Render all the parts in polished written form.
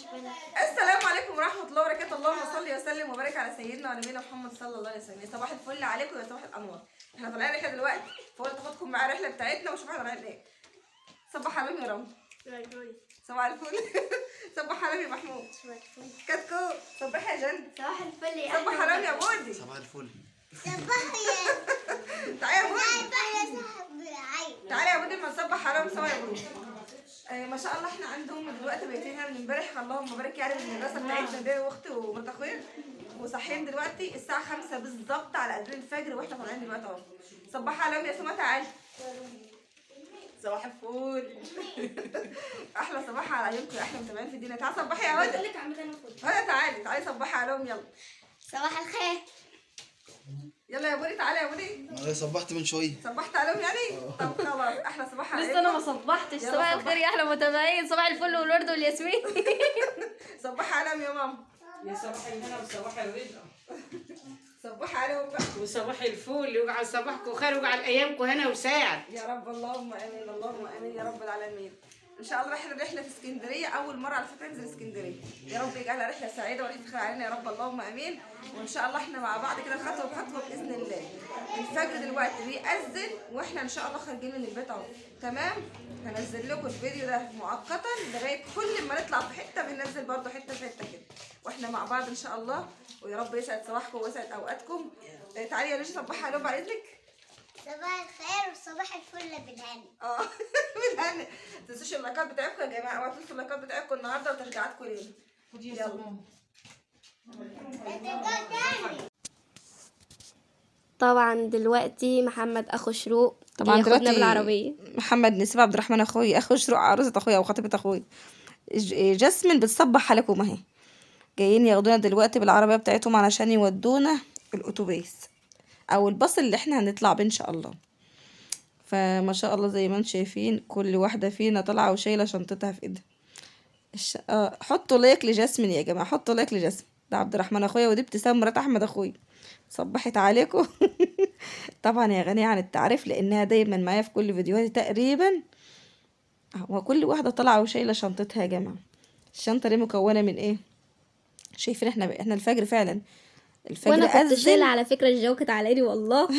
السلام عليكم ورحمه الله وبركاته. اللهم صل وسلم وبارك على سيدنا ونبينا محمد صلى الله عليه وسلم. صباح الفل عليكم يا صباح الانوار. احنا طالعين رحله دلوقتي، فقلت اخدكم معايا الرحله بتاعتنا واشوف احنا طالعين ايه. صباح عليكم يا رب. صباح الفل. صباح عليكم يا محمود. كاتكو. صباح يا جن. صباح الفل يا صباح حرام يا بودي. صباح الفل. تعالى يا بودي. تعالى يا بودي ما نصبح حرام سوا يا بودي. ما شاء الله احنا عندهم دلوقتي بيتين من امبارح، اللهم بارك يعني من المدرسه بتاعتنا دي واختي ومرات اخويا، وصاحيين دلوقتي الساعه 5 بالظبط على اذان الفجر واحنا طالعين دلوقتي اهو. صباح عليهم يا سما. تعالي. صباح الفل. احلى صباح على عيونكم يا احلى متابعين في الدنيا. تعالي صبحي يا هدى. هدى تعالي صبحي عليهم يلا. صباح الخير. يلا يا بودي تعالى يا بودي. انا صبحت من شويه. صبحت عليهم يعني؟ طب خلاص احلى صباح عليكم. لسه انا ما صبحتش. صباح الخير يا احلى متابعين. صباح الفل والورد والياسمين. صباح عليهم يا ماما. يا صباح الهنا وصباح الرضا صباح عليهم بقى. وصباح الفل، ويجعل صباحكم خير ويجعل ايامكم هنا وسعد يا رب. اللهم امين اللهم امين يا رب العالمين. ان شاء الله رحله في اسكندريه، اول مره على فكره انزل اسكندريه. يا رب يجعلها رحله سعيده ورحله خير علينا يا رب اللهم امين. وان شاء الله احنا مع بعض كده خطوه بخطوه باذن الله. الفجر دلوقتي بيأذن واحنا ان شاء الله خارجين من البيت اهو. تمام. هنزل لكم الفيديو ده مؤقتا لغايه كل ما نطلع في حته بننزل برده حته في حته كده واحنا مع بعض ان شاء الله. ويا رب يسعد صباحكم ويسعد اوقاتكم. تعالي يا ريش صبحي عليهم بعد اذنك. صباح الخير وصباح الفل بالهنا. بالهنا. ما تنسوش اللايكات بتاعتكم يا جماعه، اوعوا تنسوا اللايكات بتاعتكم النهارده وتشجيعاتكم لينا. يلا. طبعا دلوقتي محمد اخو شروق طبعا بياخدنا دلوقتي بالعربيه. محمد نسيب عبد الرحمن اخوي اخو شروق عروسه اخويا او خطيبه اخويا جاسمين بتصبح عليكم اهي. جايين ياخدونا دلوقتي بالعربيه بتاعتهم علشان يودونا الاتوبيس او الباص اللي احنا هنطلع بيه ان شاء الله. فما شاء الله زي ما انتم شايفين كل واحده فينا طالعه وشايله شنطتها في ايدها. حطوا لايك لجاسمين يا جماعه، حطوا لايك لجاسمين. ده عبد الرحمن اخويا ودي ابتسام مرات احمد اخويا. صبحت عليكم. طبعا هي غنيه عن التعريف لانها دايما معايا في كل فيديوهاتي تقريبا. وكل واحده طالعه وشايله شنطتها يا جماعه. الشنطه دي مكونه من ايه؟ شايفين احنا الفجر فعلا. الفجر وانا كنت شايله اذن. على فكره الجوكت على ايدي والله.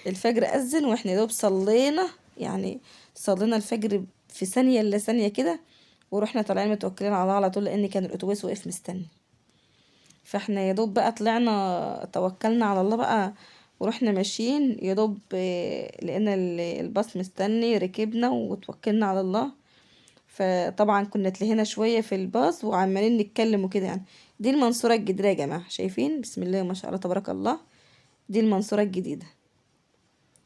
الفجر اذن واحنا دوب صلينا، يعني صلينا الفجر في ثانيه الا ثانيه كده ورحنا طالعين متوكلين على الله على طول لان كان الاتوبيس واقف مستني. فاحنا يا دوب بقى طلعنا توكلنا على الله بقى ورحنا ماشيين يا دوب لقينا الباص مستني ركبنا وتوكلنا على الله. فطبعا كنا اتلهينا شويه في الباص وعمالين نتكلم وكده يعني. دي المنصوره الجديده يا جماعه، شايفين بسم الله ما شاء الله تبارك الله. دي المنصوره الجديده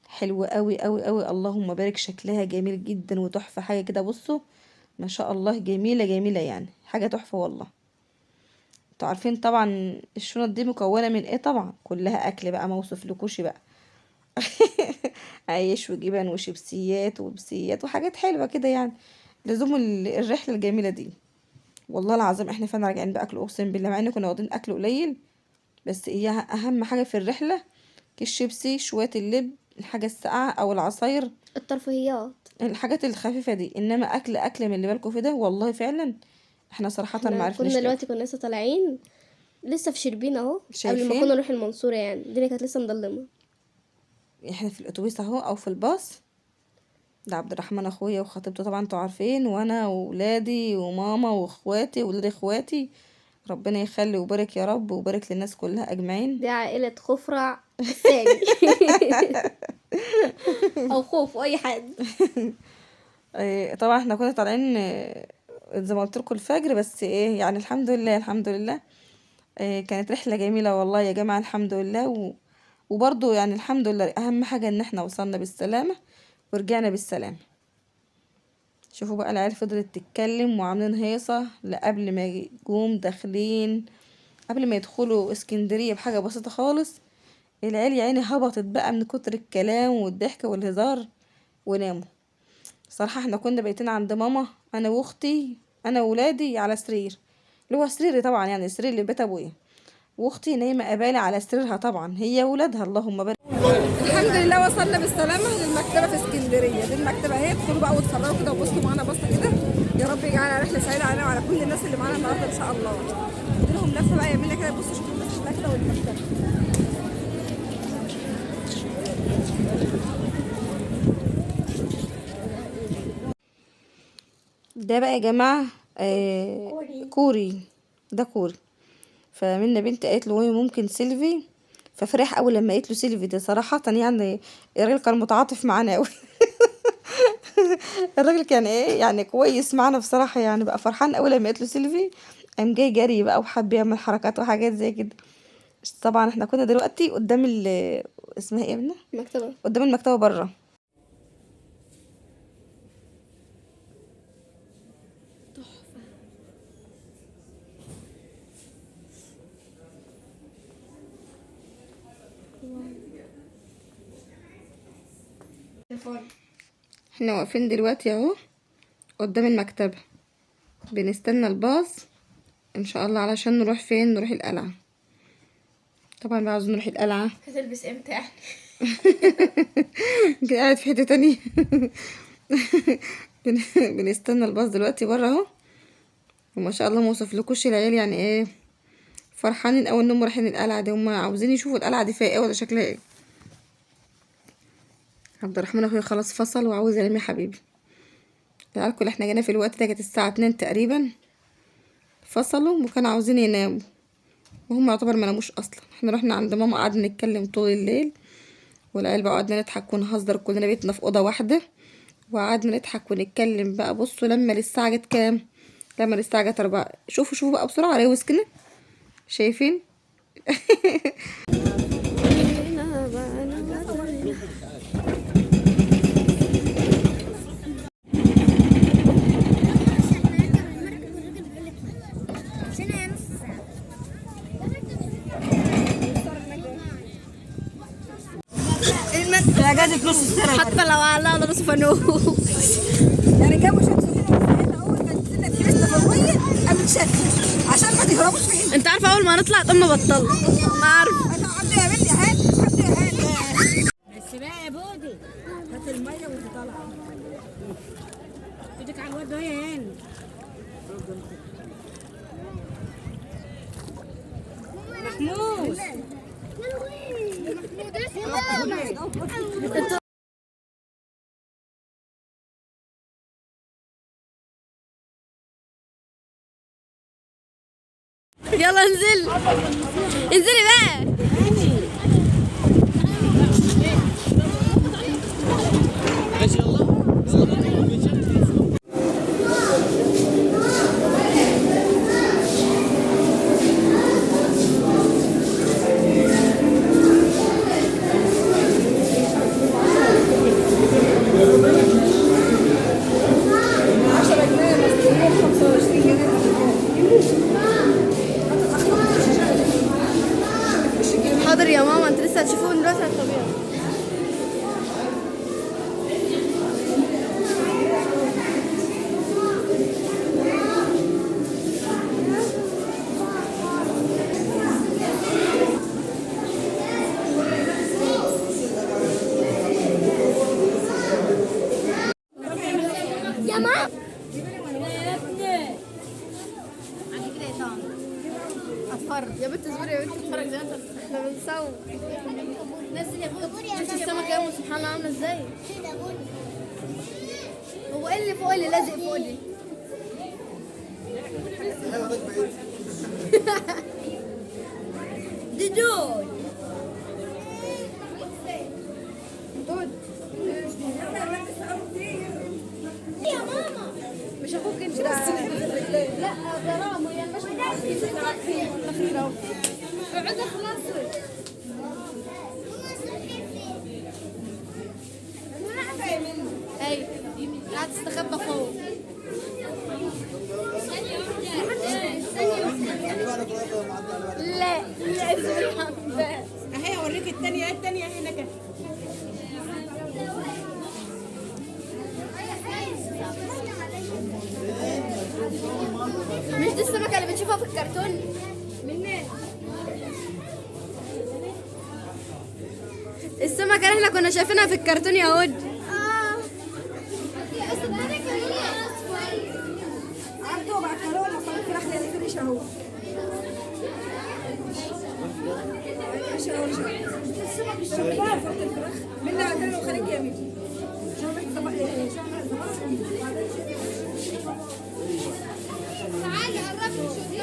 حلوه قوي قوي قوي اللهم بارك. شكلها جميل جدا وتحفه حاجه كده. بصوا ما شاء الله جميله يعني حاجه تحفه والله. انتوا عارفين طبعا الشنط دي مكونه من ايه؟ طبعا كلها اكل بقى، ما اوصفلكوش بقى. عيش وجبن وشيبسيات وبسيات وحاجات حلوه كده يعني لزوم الرحله الجميله دي. والله العظيم احنا فعلا راجعين باكل اقسم بالله، مع ان كنا واخدين اكل قليل بس اياها اهم حاجه في الرحله كيس شيبسي شويه اللب الحاجه الساقعه او العصاير الترفيهيات الحاجات الخفيفه دي. انما اكل من اللي بالكم في ده والله فعلا احنا صراحه ما عرفناش. كنا دلوقتي كنا لسه طالعين لسه في شربين اهو قبل ما شايفين؟ كنا نروح المنصوره يعني الدنيا كانت لسه مظلمه. احنا في الاتوبيس اهو او في الباص. ده عبد الرحمن اخويا وخطيبته طبعا انتوا عارفين، وانا وولادي وماما واخواتي وولاد اخواتي. ربنا يخلي ويبارك يا رب ويبارك للناس كلها اجمعين. دي عائله خفرع الثاني. او خوف واي حد. طبعا احنا كنا طالعين زي ما قلت لكم الفجر بس ايه يعني الحمد لله الحمد لله. كانت رحله جميله والله يا جماعه الحمد لله. وبرضه يعني الحمد لله اهم حاجه ان احنا وصلنا بالسلامه ورجعنا بالسلامه. شوفوا بقى العيال فضلت تتكلم وعاملين هيصه لقبل ما يقوم داخلين قبل ما يدخلوا اسكندريه بحاجه بسيطه خالص. العيال يا عيني هبطت بقى من كتر الكلام والضحك والهزار وناموا. صراحه احنا كنا بايتين عند ماما انا واختي انا وولادي على سرير اللي هو سريري طبعا يعني السرير اللي بيت ابويا، واختي نايمه قبالي على سريرها طبعا هي وولادها اللهم بارك. الحمد لله وصلنا بالسلامه للمكتبه في اسكندريه. دي المكتبه اهي، ادخلوا بقى واتفرجوا كده وبصوا معانا بصه كده. يا رب يجعلها رحله سعيده علينا وعلى كل الناس اللي معانا النهارده ان شاء الله. لهم لفه بقى يمنا كده، بصوا شوفوا الناس الاكله والمكتبه. ده بقى يا جماعه كوري، ده كوري. فمنى بنت قالت له ممكن سيلفي، ففرح اول لما قالت له سيلفي ده صراحه، يعني الراجل كان متعاطف معانا قوي. الراجل كان ايه يعني كويس معانا بصراحه، يعني بقى فرحان قوي لما قالت له سيلفي، قام جاي جري بقى وحب يعمل حركات وحاجات زي كده. طبعا احنا كنا دلوقتي قدام اسمها ايه يا ابنه، مكتبة. قدام المكتبه بره. احنا واقفين دلوقتي اهو قدام المكتبة، بنستنى الباص ان شاء الله علشان نروح فين، نروح القلعة. طبعا بقى عاوزين نروح القلعة. هتلبس امتى يعني؟ كده قاعد في حتة تانية. بنستنى الباص دلوقتي بره اهو، وما شاء الله موصفلكوش العيال يعني ايه فرحانين اوي انهم رايحين القلعة دي، هم عاوزين يشوفوا القلعة دي فيها ايه ولا شكلها ايه. عبد الرحمن اخويا خلاص فصل وعاوز ينام يا حبيبي. العيال كل احنا جينا في الوقت ده كانت الساعة 2 تقريبا، فصلوا وكانوا عاوزين يناموا، وهم يعتبر ما ناموش اصلا. احنا رحنا عند ماما قعدنا نتكلم طول الليل، والعيال بقى قعدنا نضحك ونهزر، كلنا بيتنا في اوضه واحده وقعدنا نضحك ونتكلم بقى. بصوا لما الساعه جت كام، لما الساعه جت 4، شوفوا بقى بسرعه روز كده، شايفين؟ اجازه نص السنه حتى لو على نص فانوس. يعني جو شمس كده، اول ما نزلنا كريسنا في الميه قامت شكل عشان ما تهربوش فين. انت عارفه اول ما نطلع تقوم بطل، ما عارفه. انا عبد يا بنتي هات، عبد يا هات بس بقى يا بودي هات الميه وانت طالعه. ايدك على الواد وهي هاني. محمود يلا انزل، انزلي بقى. حاضر يا ماما، انت لسه هتشوفوه دلوقتي على الطبيعة. يا ماما اتفرج يا بنت، اصبري يا بنت، اتفرج زي ما انت احنا بنسوي. نزل يا بنت، شفتي السمكة يا سبحان الله عاملة ازاي؟ هو ايه اللي فوق اللي لازق فوق دي؟ دي دود. يا ماما مش اخوك انت لا ده رامو يا مش اقعدي خلاص. اي قاعد تستخبى فوق. لا اهي اوريك الثانيه، الثانيه هناك. مش دي السمكة اللي بنشوفها في الكرتون؟ السمكة اللي احنا كنا شايفينها في الكرتون يا هود. عيش اهو. عيش اهو. السمك الشباب فرط الفراخ من عندنا وخليك يا ميدي. شوفي طبق ايه؟ تعالي قربي شوفي.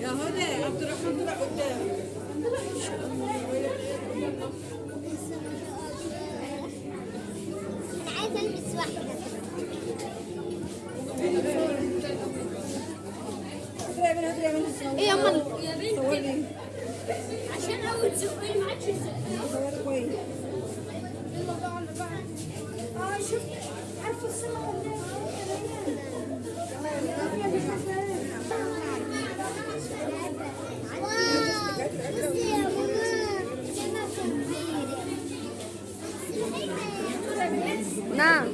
يا هدى عبد الرحمن طلع قدام. انا عايزه البس واحده. ايه يا مال؟ صوري عشان اول سؤال ما عادش صوري كويس. شوف عارفه السمك بصي يا ماما. نعم.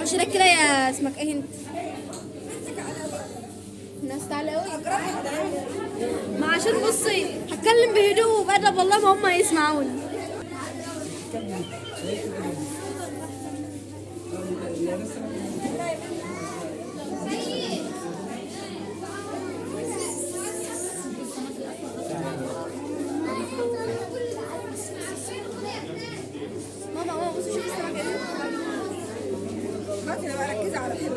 مش كده يا اسمك ايه انت؟ الناس تعالى قوي. ما عشان بصي هتكلم بهدوء وبأدب والله ما هم يسمعوني. ماما بصي شوفي السمك ايه. خلاص انا بقى ركزي على الحلو.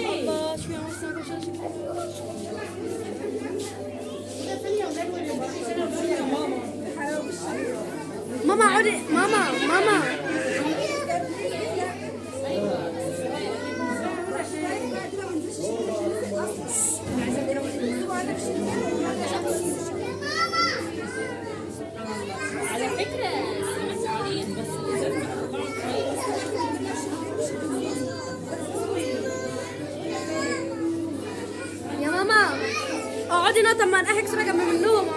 الله شوفي عمر السمك عشان ماما عودي ماما على فكرة السمك عريض بس لازم تقطعه كويس. يا ماما اقعدي نقطة ما انا احكي سمكة جنب منهم.